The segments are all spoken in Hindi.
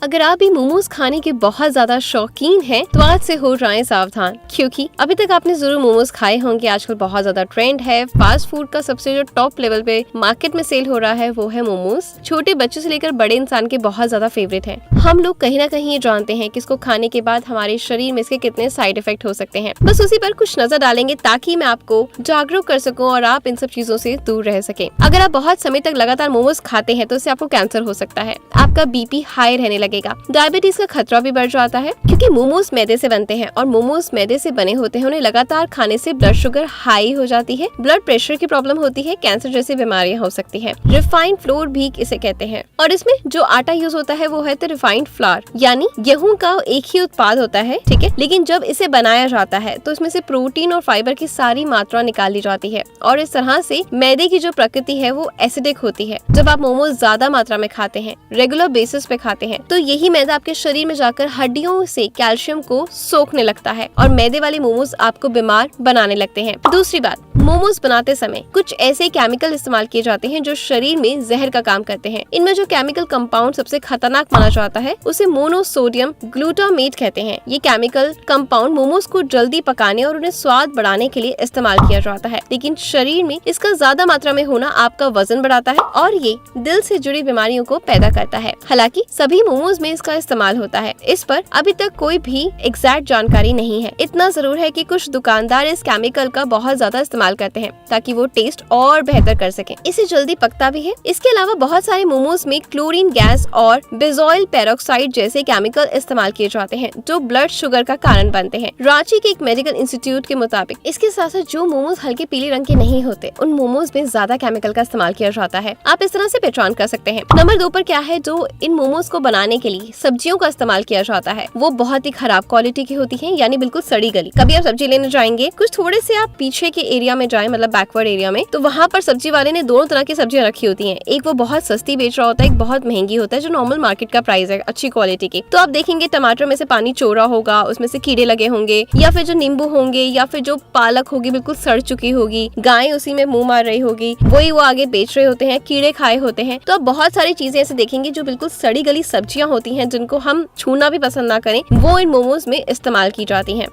अगर आप भी मोमोज खाने के बहुत ज्यादा शौकीन हैं, तो आज से हो जाएं सावधान, क्योंकि अभी तक आपने जरूर मोमोज खाए होंगे। आजकल बहुत ज्यादा ट्रेंड है। फास्ट फूड का सबसे जो टॉप लेवल पे मार्केट में सेल हो रहा है वो है मोमोज। छोटे बच्चों से लेकर बड़े इंसान के बहुत ज्यादा फेवरेट है। हम लोग कहीं ना कहीं ये जानते हैं कि इसको खाने के बाद हमारे शरीर में इसके कितने साइड इफेक्ट हो सकते हैं। बस उसी पर कुछ नजर डालेंगे ताकि मैं आपको जागरूक कर सकूं और आप इन सब चीजों से दूर रह सके। अगर आप बहुत समय तक लगातार मोमोज खाते हैं तो इससे आपको कैंसर हो सकता है, आपका बीपी हाई रहने लगेगा, डायबिटीज का खतरा भी बढ़ जाता है, क्योंकि मोमोज मैदे से बनते हैं और मोमोज मैदे से बने होते हैं। उन्हें लगातार खाने से ब्लड शुगर हाई हो जाती है, ब्लड प्रेशर की प्रॉब्लम होती है, कैंसर जैसी बीमारियां हो सकती है। रिफाइंड फ्लोर भी इसे कहते हैं और इसमें जो आटा यूज होता है वो है रिफाइंड फ्लावर, यानी गेहूं का एक ही उत्पाद होता है, ठीक है। लेकिन जब इसे बनाया जाता है तो इसमें से प्रोटीन और फाइबर की सारी मात्रा निकाली जाती है और इस तरह से मैदे की जो प्रकृति है वो एसिडिक होती है। जब आप मोमोज ज्यादा मात्रा में खाते हैं, रेगुलर बेसिस पे खाते हैं, तो यही मैदा आपके शरीर में जाकर हड्डियों से कैल्शियम को सोखने लगता है और मैदे वाले मोमोज आपको बीमार बनाने लगते हैं। दूसरी बात, मोमोज बनाते समय कुछ ऐसे केमिकल इस्तेमाल किए जाते हैं जो शरीर में जहर का काम करते हैं। इनमें जो केमिकल कंपाउंड सबसे खतरनाक माना जाता है उसे मोनोसोडियम ग्लूटामेट कहते हैं। ये केमिकल कंपाउंड मोमोज को जल्दी पकाने और उन्हें स्वाद बढ़ाने के लिए इस्तेमाल किया जाता है, लेकिन शरीर में इसका ज्यादा मात्रा में होना आपका वजन बढ़ाता है और ये दिल से जुड़ी बीमारियों को पैदा करता है। हालांकि सभी मोमोज में इसका इस्तेमाल होता है, इस पर अभी तक कोई भी एग्जैक्ट जानकारी नहीं है। इतना जरूर है कि कुछ दुकानदार इस केमिकल का बहुत ज्यादा इस्तेमाल करते हैं ताकि वो टेस्ट और बेहतर कर सकें। इसे जल्दी पकता भी है। इसके अलावा बहुत सारे मोमोज में क्लोरीन गैस और बेंजोइल पेरोक्साइड जैसे केमिकल इस्तेमाल किए जाते हैं जो ब्लड शुगर का कारण बनते हैं। रांची के एक मेडिकल इंस्टीट्यूट के मुताबिक इसके साथ साथ जो मोमोज हल्के पीले रंग के नहीं होते, उन मोमोज में ज्यादा केमिकल का इस्तेमाल किया जाता है। आप इस तरह से पहचान कर सकते हैं। नंबर 2 पर क्या है, जो इन मोमोज को बनाने के लिए सब्जियों का इस्तेमाल किया जाता है वो बहुत ही खराब क्वालिटी की होती है, यानी बिल्कुल सड़ी गली। कभी आप सब्जी लेने जाएंगे, कुछ थोड़े से आप पीछे के एरिया में जाएं, मतलब बैकवर्ड एरिया में, तो वहाँ पर सब्जी वाले ने दोनों तरह की सब्जियां रखी होती हैं। एक वो बहुत सस्ती बेच रहा होता है, एक बहुत महंगी होता है जो नॉर्मल मार्केट का प्राइस है अच्छी क्वालिटी की। तो आप देखेंगे टमाटर में से पानी चोरा होगा, उसमें से कीड़े लगे होंगे, या फिर जो नींबू होंगे या फिर जो पालक होगी बिल्कुल सड़ चुकी होगी, गाय उसी में मुंह मार रही होगी, वही वो आगे बेच रहे होते हैं, कीड़े खाए होते हैं। तो आप बहुत सारी चीजें ऐसे देखेंगे जो बिल्कुल सड़ी गली सब्जियां होती हैं जिनको हम छूना भी पसंद ना करें, वो इन मोमोज में इस्तेमाल की जाती हैं।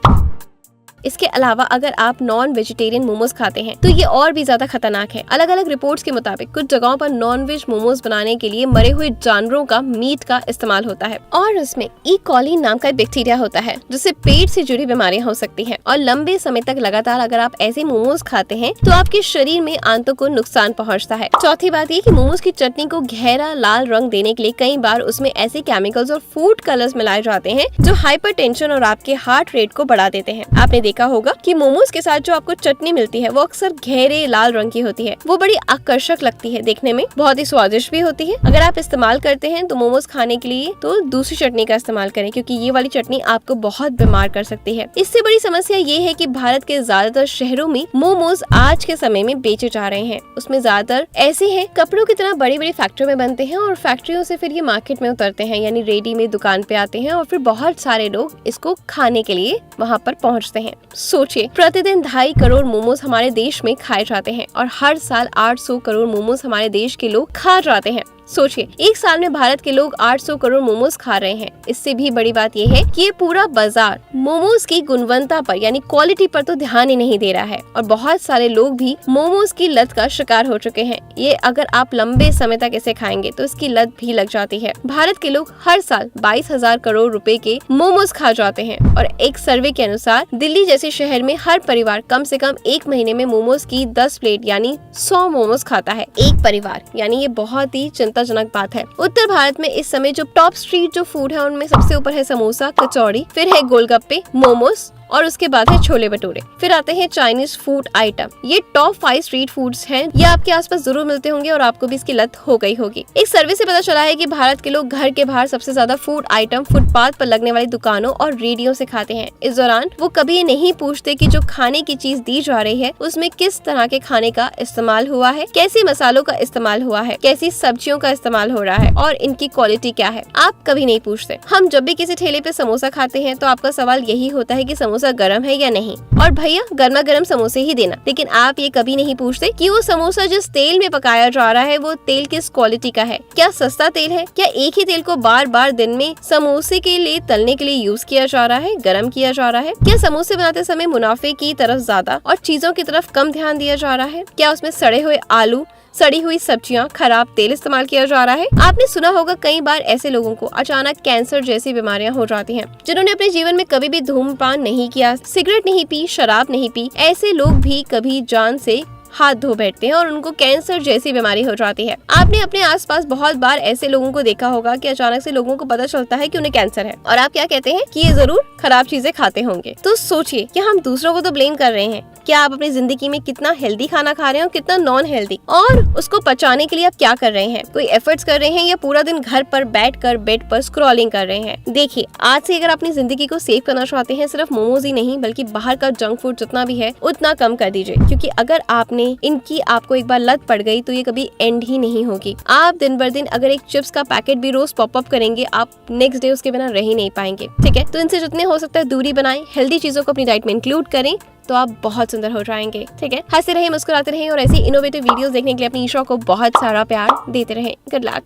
इसके अलावा अगर आप नॉन वेजिटेरियन मोमोज खाते हैं तो ये और भी ज्यादा खतरनाक है। अलग अलग रिपोर्ट्स के मुताबिक कुछ जगहों पर नॉन वेज मोमोज बनाने के लिए मरे हुए जानवरों का मीट का इस्तेमाल होता है और इसमें ई कॉली नाम का बैक्टीरिया होता है जिससे पेट से जुड़ी बीमारियां हो सकती हैं। और लंबे समय तक लगातार अगर आप ऐसे मोमोज खाते हैं तो आपके शरीर में आंतों को नुकसान पहुँचता है। चौथी बात ये कि मोमोज की चटनी को गहरा लाल रंग देने के लिए कई बार उसमें ऐसे केमिकल्स और फूड कलर्स मिलाए जाते हैं जो हाइपरटेंशन और आपके हार्ट रेट को बढ़ा देते हैं। आपने देखा होगा कि मोमोज के साथ जो आपको चटनी मिलती है वो अक्सर गहरे लाल रंग की होती है। वो बड़ी आकर्षक लगती है, देखने में बहुत ही स्वादिष्ट भी होती है। अगर आप इस्तेमाल करते हैं तो मोमोज खाने के लिए तो दूसरी चटनी का इस्तेमाल करें, क्योंकि ये वाली चटनी आपको बहुत बीमार कर सकती है। इससे बड़ी समस्या ये है कि भारत के ज्यादातर शहरों में मोमोज आज के समय में बेचे जा रहे हैं। उसमें ज्यादातर ऐसे हैं कपड़ों की तरह बड़ी बड़ी फैक्ट्रियों में बनते हैं और फैक्ट्रियों से फिर ये मार्केट में उतरते हैं, यानी रेडीमेड दुकान पे आते हैं और फिर बहुत सारे लोग इसको खाने के लिए वहाँ पर पहुँचते हैं। सोचिए, प्रतिदिन 2.5 करोड़ मोमोज हमारे देश में खाए जाते हैं और हर साल 800 करोड़ मोमोज हमारे देश के लोग खा जाते हैं। सोचिए, एक साल में भारत के लोग 800 करोड़ मोमोज खा रहे हैं। इससे भी बड़ी बात यह है कि ये पूरा बाजार मोमोज की गुणवत्ता पर यानी क्वालिटी पर तो ध्यान ही नहीं दे रहा है और बहुत सारे लोग भी मोमोज की लत का शिकार हो चुके हैं। ये अगर आप लंबे समय तक इसे खाएंगे तो इसकी लत भी लग जाती है। भारत के लोग हर साल 22,000 करोड़ रुपए के मोमोज खा जाते हैं और एक सर्वे के अनुसार दिल्ली जैसे शहर में हर परिवार कम से कम एक महीने में मोमोज की 10 प्लेट यानी 100 मोमोज खाता है। एक परिवार, यानी ये बहुत ही चिंताजनक बात है। उत्तर भारत में इस समय जो टॉप स्ट्रीट जो फूड है उनमें सबसे ऊपर है समोसा, कचौड़ी, फिर है गोलगप्पे, मोमोज और उसके बाद है छोले भटूरे, फिर आते हैं चाइनीज फूड आइटम। ये टॉप 5 स्ट्रीट फूड्स हैं। ये आपके आसपास जरूर मिलते होंगे और आपको भी इसकी लत हो गई होगी। एक सर्वे से पता चला है कि भारत के लोग घर के बाहर सबसे ज्यादा फूड आइटम फुटपाथ पर लगने वाली दुकानों और रेडियो से खाते हैं। इस दौरान वो कभी ये नहीं पूछते कि जो खाने की चीज दी जा रही है उसमें किस तरह के खाने का इस्तेमाल हुआ है, कैसे मसालों का इस्तेमाल हुआ है, कैसी सब्जियों का इस्तेमाल हो रहा है और इनकी क्वालिटी क्या है। आप कभी नहीं पूछते। हम जब भी किसी ठेले पे समोसा खाते हैं तो आपका सवाल यही होता है कि समोसा गर्म है या नहीं, और भैया गर्मा गर्म समोसे ही देना। लेकिन आप ये कभी नहीं पूछते कि वो समोसा जिस तेल में पकाया जा रहा है वो तेल किस क्वालिटी का है। क्या सस्ता तेल है? क्या एक ही तेल को बार बार दिन में समोसे के लिए तलने के लिए यूज किया जा रहा है, गर्म किया जा रहा है? क्या समोसे बनाते समय मुनाफे की तरफ ज्यादा और चीजों की तरफ कम ध्यान दिया जा रहा है? क्या उसमें सड़े हुए आलू, सड़ी हुई सब्जियां, खराब तेल इस्तेमाल किया जा रहा है? आपने सुना होगा कई बार ऐसे लोगों को अचानक कैंसर जैसी बीमारियां हो जाती हैं, जिन्होंने अपने जीवन में कभी भी धूम्रपान नहीं किया, सिगरेट नहीं पी, शराब नहीं पी। ऐसे लोग भी कभी जान से हाथ धो बैठते हैं और उनको कैंसर जैसी बीमारी हो जाती है। आपने अपने आसपास बहुत बार ऐसे लोगों को देखा होगा कि अचानक से लोगों को पता चलता है कि उन्हें कैंसर है, और आप क्या कहते हैं कि ये जरूर खराब चीजें खाते होंगे। तो सोचिए कि हम दूसरों को तो ब्लेम कर रहे हैं, क्या आप अपनी जिंदगी में कितना हेल्दी खाना खा रहे हैं और कितना नॉन हेल्दी, और उसको पचाने के लिए आप क्या कर रहे हैं? कोई एफर्ट्स कर रहे हैं या पूरा दिन घर पर बैठकर बेड पर स्क्रॉलिंग कर रहे हैं? देखिए, आज से अगर अपनी जिंदगी को सेव करना चाहते हैं, सिर्फ मोमोज ही नहीं बल्कि बाहर का जंक फूड जितना भी है उतना कम कर दीजिए, क्योंकि अगर आपने इनकी आपको एक बार लत पड़ गई तो ये कभी एंड ही नहीं होगी। आप दिन भर दिन अगर एक चिप्स का पैकेट भी रोज पॉपअप करेंगे, आप नेक्स्ट डे उसके बिना रह ही नहीं पाएंगे। ठीक है, तो इनसे जितने हो सकता है दूरी बनाएं, हेल्दी चीजों को अपनी डाइट में इंक्लूड करें, तो आप बहुत सुंदर हो जाएंगे। ठीक है, हंसते रहें, मुस्कुराते रहें और ऐसी इनोवेटिव वीडियोस देखने के लिए अपनी ईशा को बहुत सारा प्यार देते रहें। Good luck.